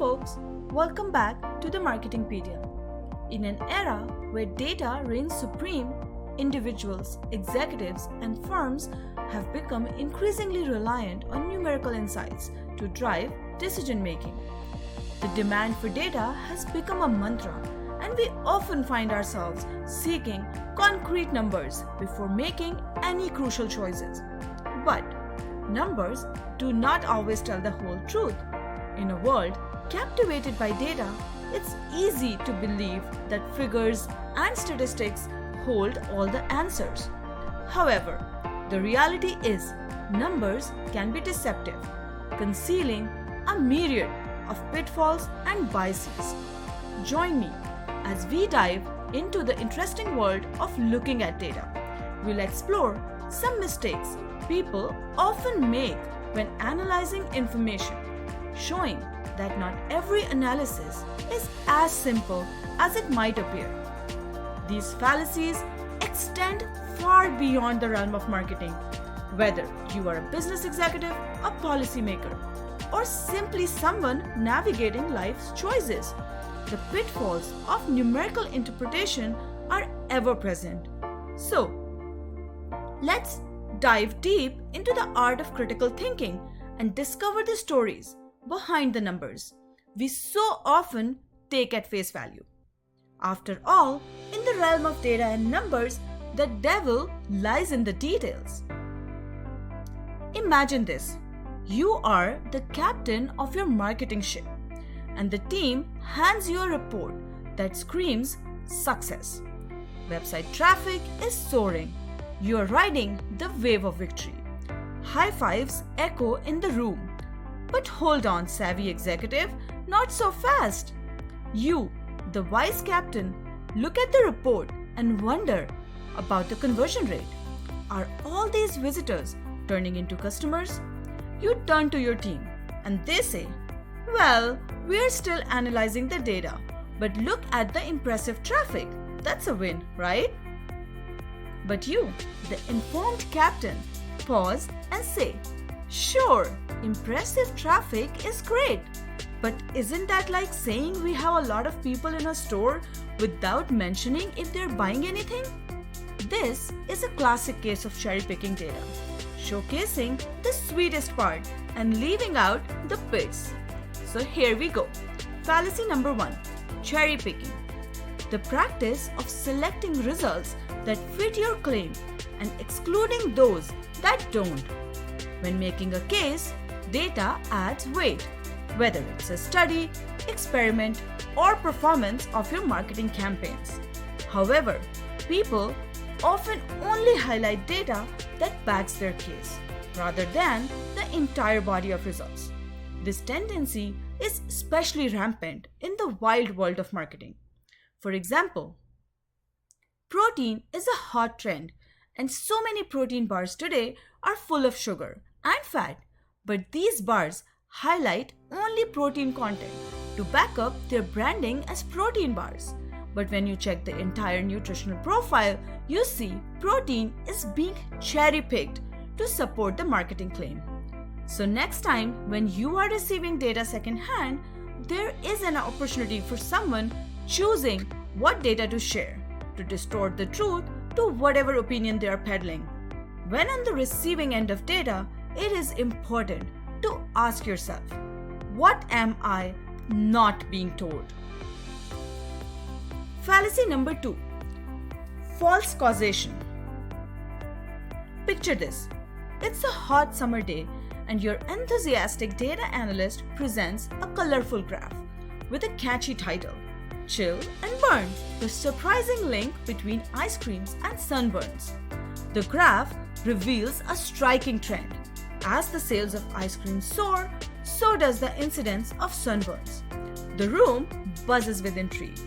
folks, welcome back to the Marketingpedia. In an era where data reigns supreme, individuals, executives, and firms have become increasingly reliant on numerical insights to drive decision making. The demand for data has become a mantra, and we often find ourselves seeking concrete numbers before making any crucial choices. But numbers do not always tell the whole truth. In a world captivated by data, it's easy to believe that figures and statistics hold all the answers. However, the reality is numbers can be deceptive, concealing a myriad of pitfalls and biases. Join me as we dive into the interesting world of looking at data. We'll explore some mistakes people often make when analyzing information, showing that not every analysis is as simple as it might appear. These fallacies extend far beyond the realm of marketing, whether you are a business executive, a policymaker, or simply someone navigating life's choices. The pitfalls of numerical interpretation are ever present. So, let's dive deep into the art of critical thinking and discover the stories behind the numbers we so often take at face value. After all, in the realm of data and numbers, the devil lies in the details. Imagine this. You are the captain of your marketing ship, and the team hands you a report that screams success. Website traffic is soaring. You are riding the wave of victory. High fives echo in the room. But hold on, savvy executive, not so fast. You, the wise captain, look at the report and wonder about the conversion rate. Are all these visitors turning into customers? You turn to your team and they say, well, we're still analyzing the data, but look at the impressive traffic. That's a win, right? But you, the informed captain, pause and say, sure, impressive traffic is great, but isn't that like saying we have a lot of people in a store without mentioning if they're buying anything? This is a classic case of cherry-picking data, showcasing the sweetest part and leaving out the pits. So here we go. Fallacy number 1, cherry-picking. The practice of selecting results that fit your claim and excluding those that don't. When making a case, data adds weight, whether it's a study, experiment, or performance of your marketing campaigns. However, people often only highlight data that backs their case, rather than the entire body of results. This tendency is especially rampant in the wild world of marketing. For example, protein is a hot trend, and so many protein bars today are full of sugar and fat, but these bars highlight only protein content to back up their branding as protein bars. But when you check the entire nutritional profile, you see protein is being cherry-picked to support the marketing claim. So next time when you are receiving data secondhand, there is an opportunity for someone choosing what data to share to distort the truth to whatever opinion they are peddling. When on the receiving end of data, it is important to ask yourself, what am I not being told? Fallacy number 2, false causation. Picture this. It's a hot summer day and your enthusiastic data analyst presents a colorful graph with a catchy title, Chill and Burn, the surprising link between ice creams and sunburns. The graph reveals a striking trend. As the sales of ice cream soar, so does the incidence of sunburns. The room buzzes with intrigue.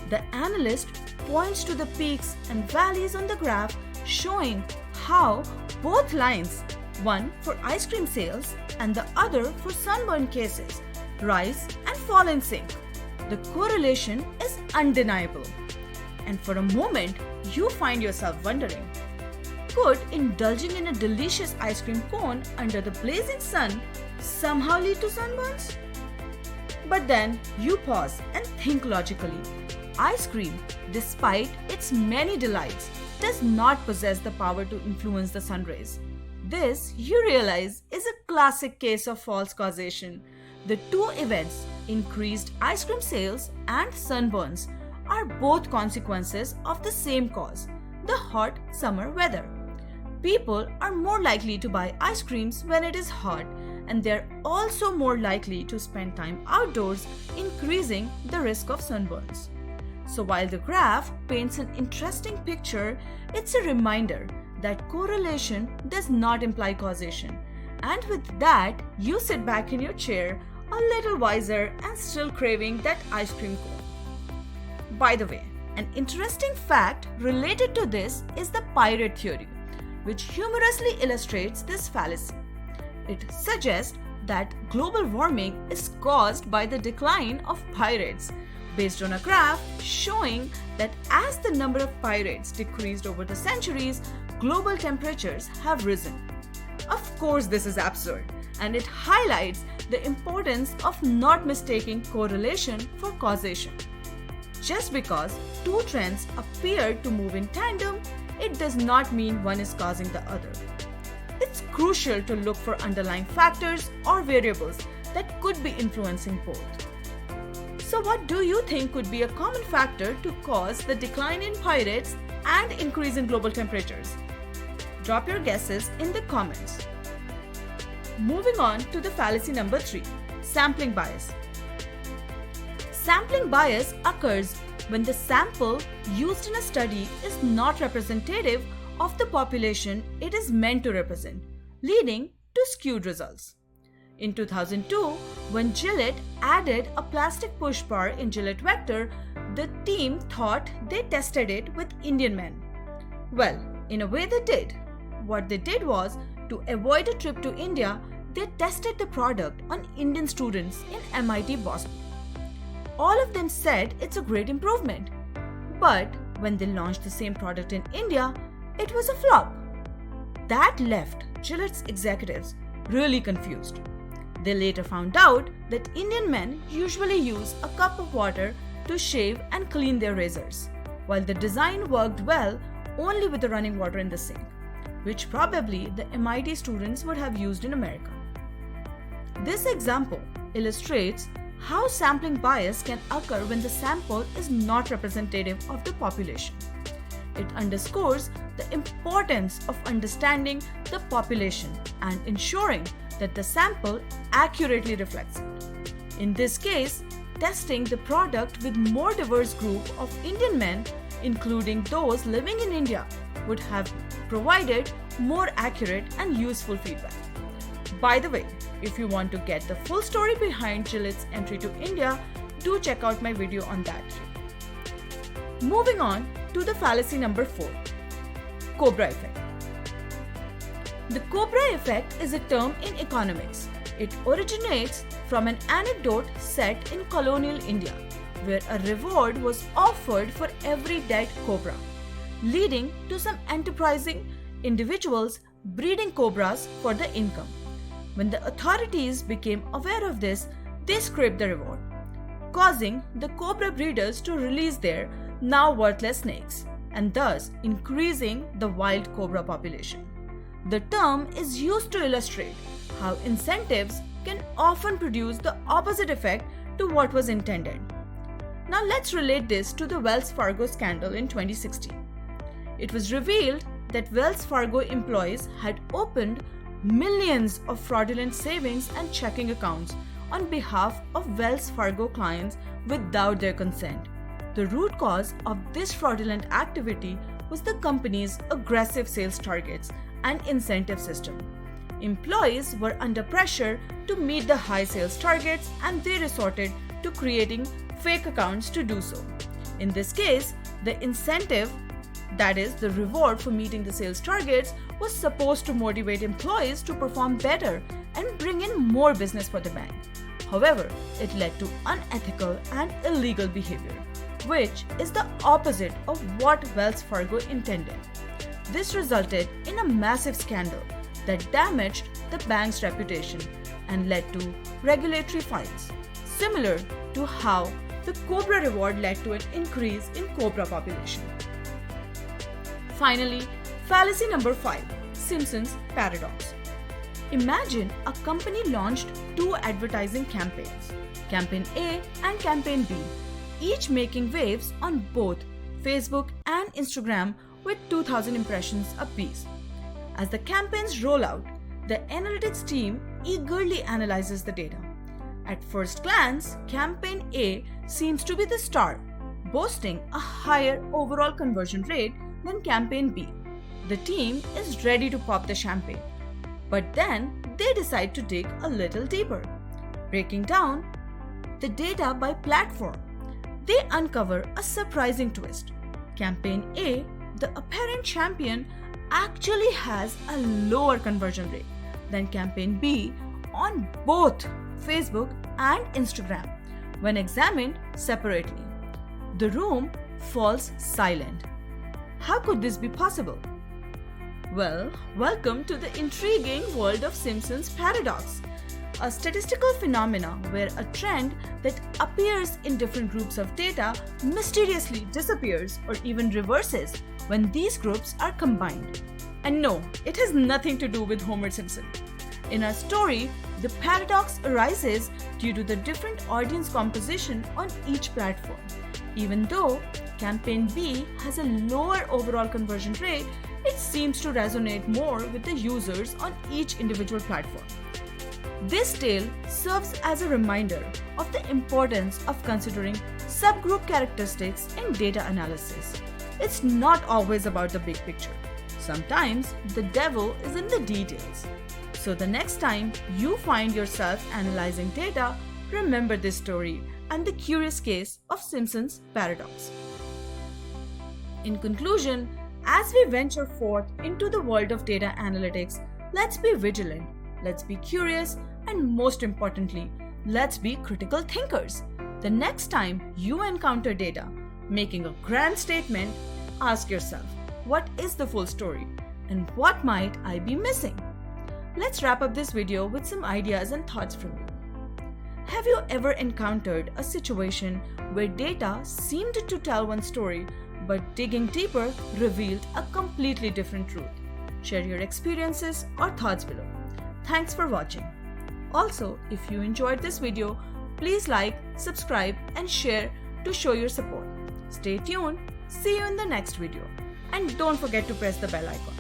The analyst points to the peaks and valleys on the graph, showing how both lines, one for ice cream sales and the other for sunburn cases, rise and fall in sync. The correlation is undeniable. And for a moment, you find yourself wondering, could indulging in a delicious ice cream cone under the blazing sun somehow lead to sunburns? But then you pause and think logically. Ice cream, despite its many delights, does not possess the power to influence the sun rays. This, you realize, is a classic case of false causation. The two events, increased ice cream sales and sunburns, are both consequences of the same cause, the hot summer weather. People are more likely to buy ice creams when it is hot, and they're also more likely to spend time outdoors, increasing the risk of sunburns. So while the graph paints an interesting picture, it's a reminder that correlation does not imply causation. And with that, you sit back in your chair, a little wiser and still craving that ice cream cone. By the way, an interesting fact related to this is the pirate theory, which humorously illustrates this fallacy. It suggests that global warming is caused by the decline of pirates, based on a graph showing that as the number of pirates decreased over the centuries, global temperatures have risen. Of course, this is absurd, and it highlights the importance of not mistaking correlation for causation. Just because two trends appear to move in tandem, it does not mean one is causing the other. It's crucial to look for underlying factors or variables that could be influencing both. So what do you think could be a common factor to cause the decline in pirates and increase in global temperatures? Drop your guesses in the comments. Moving on to the fallacy number 3, sampling bias. Sampling bias occurs when the sample used in a study is not representative of the population it is meant to represent, leading to skewed results. In 2002, when Gillette added a plastic push bar in Gillette Vector, the team thought they tested it with Indian men. Well, in a way they did. What they did was, to avoid a trip to India, they tested the product on Indian students in MIT Boston. All of them said it's a great improvement. But when they launched the same product in India, it was a flop. That left Gillette's executives really confused. They later found out that Indian men usually use a cup of water to shave and clean their razors, while the design worked well only with the running water in the sink, which probably the MIT students would have used in America. This example illustrates how sampling bias can occur when the sample is not representative of the population. It underscores the importance of understanding the population and ensuring that the sample accurately reflects it. In this case, testing the product with more diverse group of Indian men, including those living in India, would have provided more accurate and useful feedback. By the way, if you want to get the full story behind Gillette's entry to India, do check out my video on that. Moving on to the fallacy number 4, Cobra effect. The Cobra effect is a term in economics. It originates from an anecdote set in colonial India, where a reward was offered for every dead cobra, leading to some enterprising individuals breeding cobras for the income. When the authorities became aware of this, they scrapped the reward, causing the cobra breeders to release their now worthless snakes, and thus increasing the wild cobra population. The term is used to illustrate how incentives can often produce the opposite effect to what was intended. Now let's relate this to the Wells Fargo scandal in 2016. It was revealed that Wells Fargo employees had opened millions of fraudulent savings and checking accounts on behalf of Wells Fargo clients without their consent. The root cause of this fraudulent activity was the company's aggressive sales targets and incentive system. Employees were under pressure to meet the high sales targets, and they resorted to creating fake accounts to do so. In this case, the incentive, that is, the reward for meeting the sales targets, was supposed to motivate employees to perform better and bring in more business for the bank. However, it led to unethical and illegal behavior, which is the opposite of what Wells Fargo intended. This resulted in a massive scandal that damaged the bank's reputation and led to regulatory fines. similar to how the Cobra reward led to an increase in Cobra population. Finally, fallacy number 5, Simpson's paradox. Imagine a company launched 2 advertising campaigns, Campaign A and Campaign B, each making waves on both Facebook and Instagram with 2,000 impressions apiece. As the campaigns roll out, the analytics team eagerly analyzes the data. At first glance, Campaign A seems to be the star, boasting a higher overall conversion rate than Campaign B. The team is ready to pop the champagne, but then they decide to dig a little deeper. Breaking down the data by platform, they uncover a surprising twist. Campaign A, the apparent champion, actually has a lower conversion rate than Campaign B on both Facebook and Instagram when examined separately. The room falls silent. How could this be possible? Well, welcome to the intriguing world of Simpson's paradox, a statistical phenomena where a trend that appears in different groups of data mysteriously disappears or even reverses when these groups are combined. And no, it has nothing to do with Homer Simpson. In our story, the paradox arises due to the different audience composition on each platform. Even though Campaign B has a lower overall conversion rate, it seems to resonate more with the users on each individual platform. This tale serves as a reminder of the importance of considering subgroup characteristics in data analysis. It's not always about the big picture. Sometimes the devil is in the details. So the next time you find yourself analyzing data, remember this story and the curious case of Simpson's paradox. In conclusion, as we venture forth into the world of data analytics, let's be vigilant, let's be curious, and most importantly, let's be critical thinkers. The next time you encounter data making a grand statement, ask yourself, what is the full story and what might I be missing? Let's wrap up this video with some ideas and thoughts from you. Have you ever encountered a situation where data seemed to tell one story, but digging deeper revealed a completely different truth? Share your experiences or thoughts below. Thanks for watching. Also, if you enjoyed this video, please like, subscribe, and share to show your support. Stay tuned. See you in the next video. And don't forget to press the bell icon.